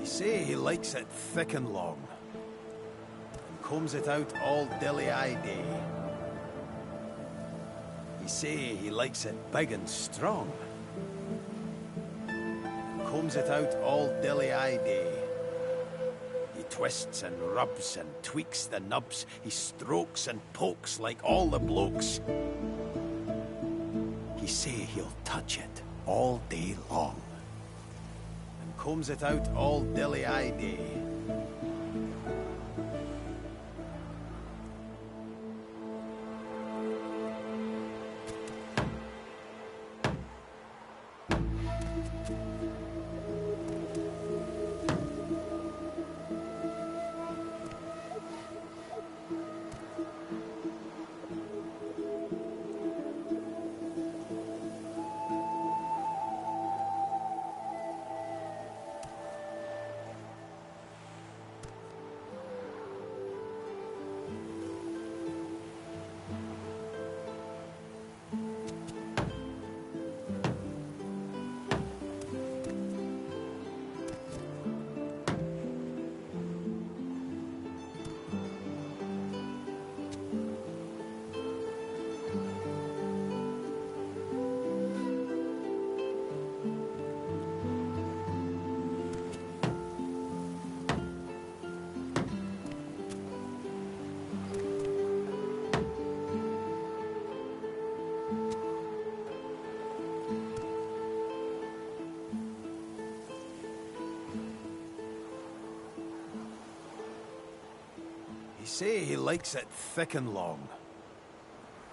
Say he likes it thick and long, and combs it out all dilly-eye day. He say he likes it big and strong, and combs it out all dilly-eye day. He twists and rubs and tweaks the nubs. He strokes and pokes like all the blokes. He say he'll touch it all day long, combs it out all dilly-eye day. He say he likes it thick and long,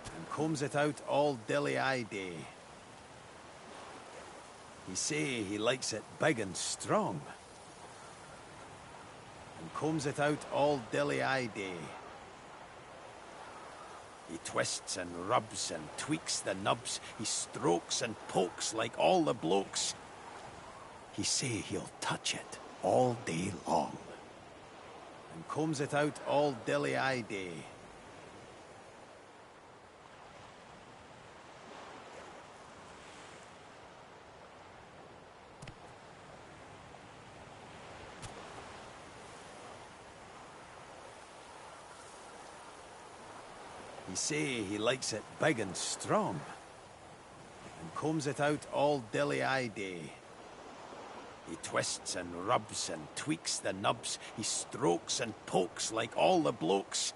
and combs it out all dilly-eye day. He say he likes it big and strong, and combs it out all dilly-eye day. He twists and rubs and tweaks the nubs. He strokes and pokes like all the blokes. He say he'll touch it all day long, and combs it out all dilly-eye day. He say he likes it big and strong, and combs it out all dilly-eye day. He twists and rubs and tweaks the nubs. He strokes and pokes like all the blokes.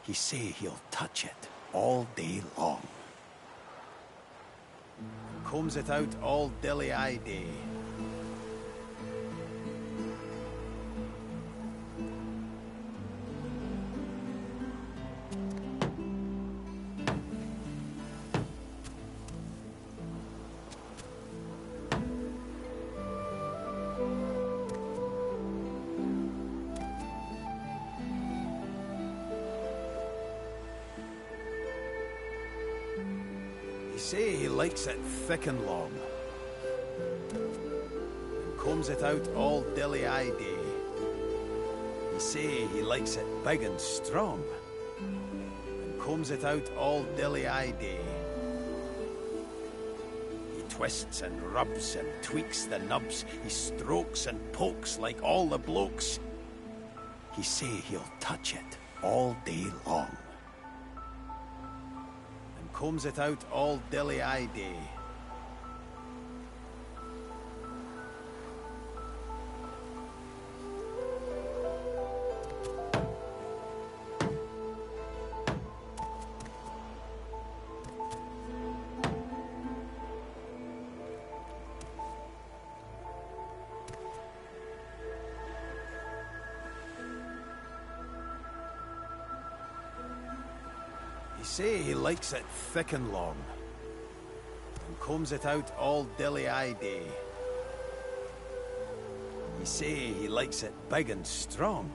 He say he'll touch it all day long. Combs it out all dilly-eye day. Say he likes it thick and long, and combs it out all dilly-eye day. He say he likes it big and strong, and combs it out all dilly-eye day. He twists and rubs and tweaks the nubs. He strokes and pokes like all the blokes. He say he'll touch it all day long. Combs it out all dilly-eye day. He say he likes it thick and long, and combs it out all dilly-eye day. He say he likes it big and strong,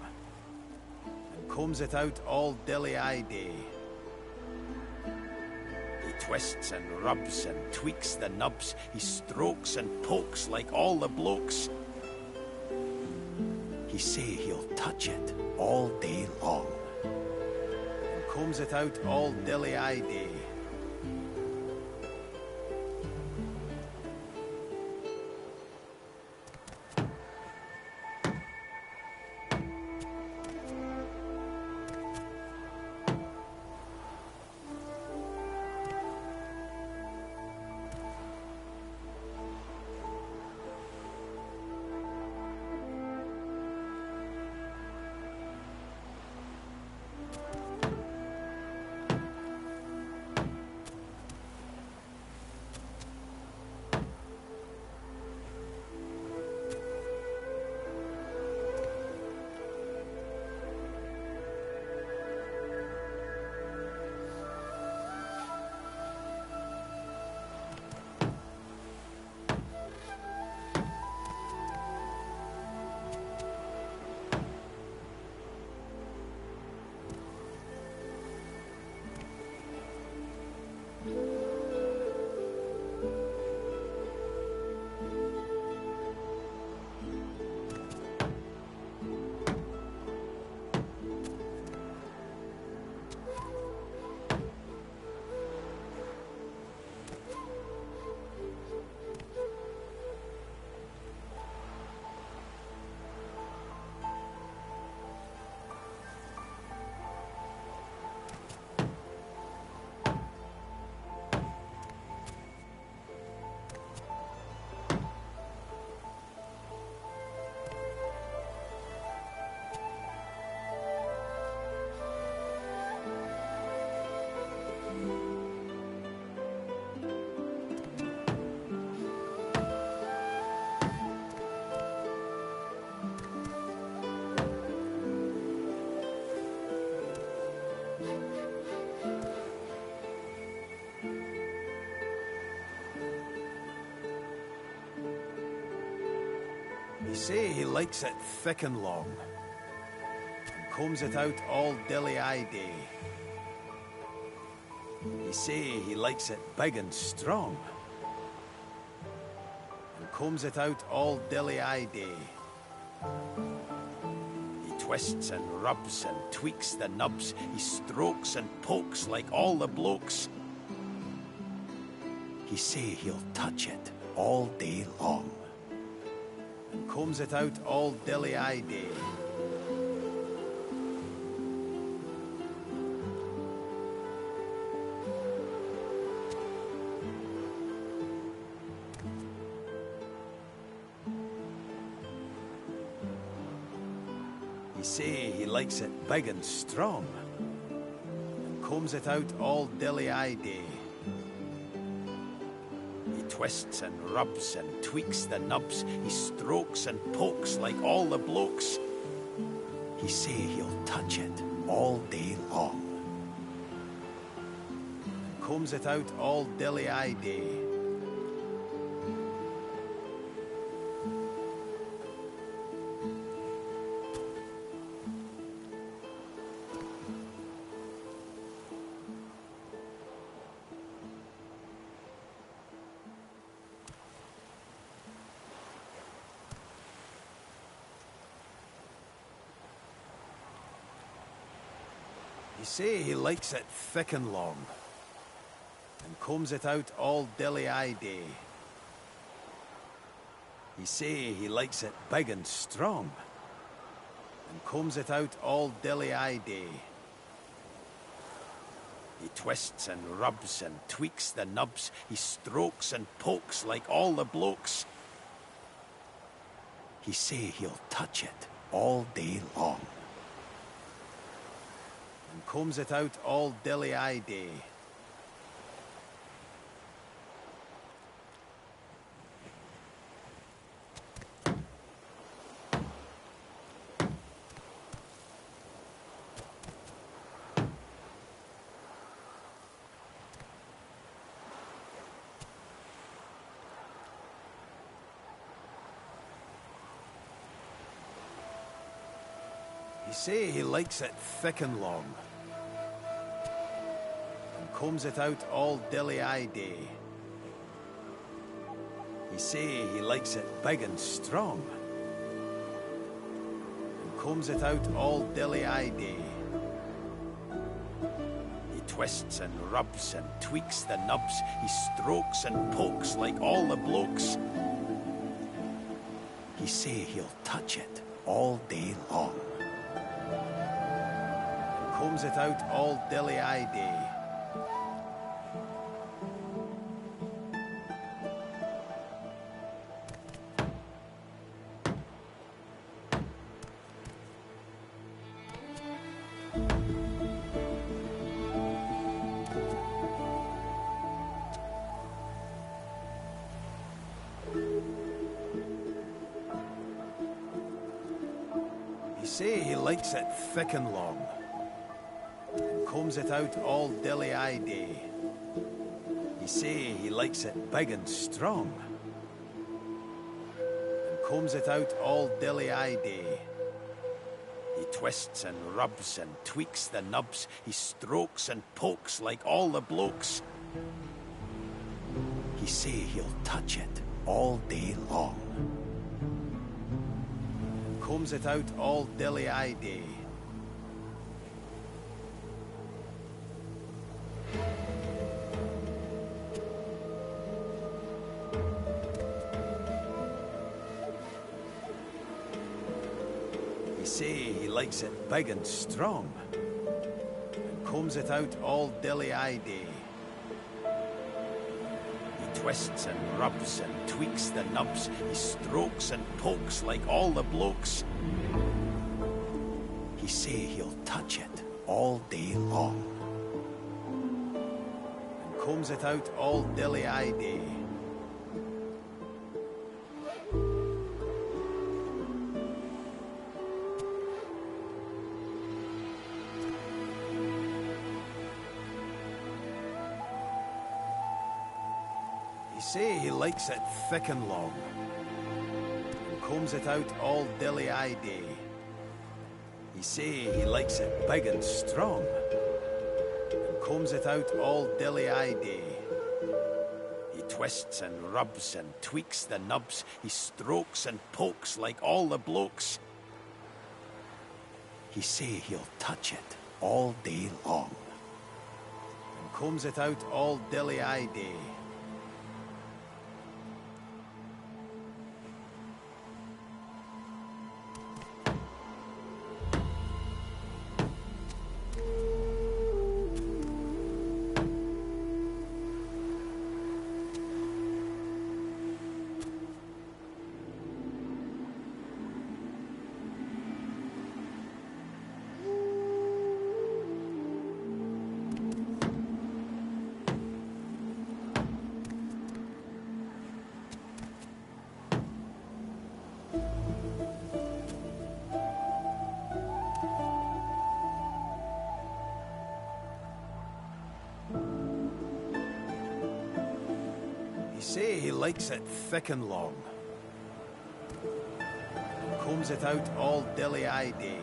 and combs it out all dilly-eye day. He twists and rubs and tweaks the nubs. He strokes and pokes like all the blokes. He say he'll touch it all day long. Combs it out all dilly-eye day. He say he likes it thick and long, and combs it out all dilly-eye day. He say he likes it big and strong, and combs it out all dilly-eye day. He twists and rubs and tweaks the nubs. He strokes and pokes like all the blokes. He say he'll touch it all day long, and combs it out all dilly-eye day. say he likes it big and strong, and combs it out all dilly-eye day. He twists and rubs and tweaks the nubs, he strokes and pokes like all the blokes. He say he'll touch it all day long, and combs it out all dilly-eye day. He say he likes it thick and long, and combs it out all dilly-eye day. He say he likes it big and strong, and combs it out all dilly-eye day. He twists and rubs and tweaks the nubs, he strokes and pokes like all the blokes. He say he'll touch it all day long, and combs it out all dilly-eye day. He say he likes it thick and long, and combs it out all dilly-eye day. He say he likes it big and strong, and combs it out all dilly-eye day. He twists and rubs and tweaks the nubs, he strokes and pokes like all the blokes. He say he'll touch it all day long, combs it out all dilly-eye day. He say he likes it thick and long, and combs it out all dilly-eye day. He say he likes it big and strong, and combs it out all dilly-eye day. He twists and rubs and tweaks the nubs, he strokes and pokes like all the blokes. He say he'll touch it all day long, and combs it out all dilly-eye day. He say he likes it big and strong, and combs it out all dilly-eye day. He twists and rubs and tweaks the nubs, he strokes and pokes like all the blokes. He say he'll touch it all day long, and combs it out all dilly-eye day. He say he likes it thick and long, and combs it out all dilly-eye day. He say he likes it big and strong, and combs it out all dilly-eye day. He twists and rubs and tweaks the nubs, he strokes and pokes like all the blokes. He say he'll touch it all day long, and combs it out all dilly-eye day. He say he likes it thick and long. Combs it out all dilly-eye day.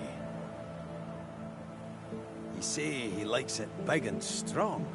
He say he likes it big and strong.